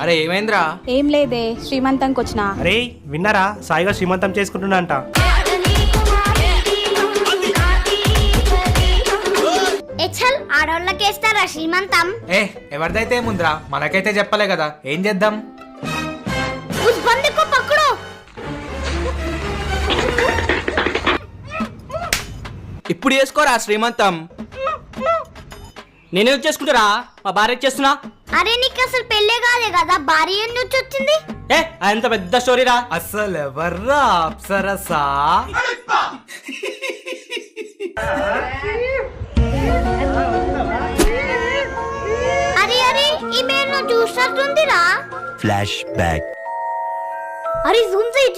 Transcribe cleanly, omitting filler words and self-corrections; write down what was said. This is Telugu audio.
అరే ఏమైందిరా? ఏం లేదే, శ్రీమంతంకి వచ్చిన. అరే విన్నారా, సాయిగా శ్రీమంతం చేసుకుంటున్నాంట. ఆడోళ్ళకేస్తారా శ్రీమంతం? ఎవరిదైతే ఏముందిరా, మనకైతే చెప్పలే కదా, ఏం చేద్దాం? పక్కడు ఇప్పుడు చేసుకోరా శ్రీమంతం. నేనే చేసుకుంటారా, మా భార్య చేస్తున్నా. అరే నీకు అసలు పెళ్ళే కాలే కదా, భార్య నుంచి వచ్చింది. అంత పెద్ద స్టోరీరా. అసలు ఎవర్రా అప్సరసా? అరే అరే ఈ మేల్ నువ్వు చూసినట్టుందిరా. Flash back. అరే జూమ్ చేయి.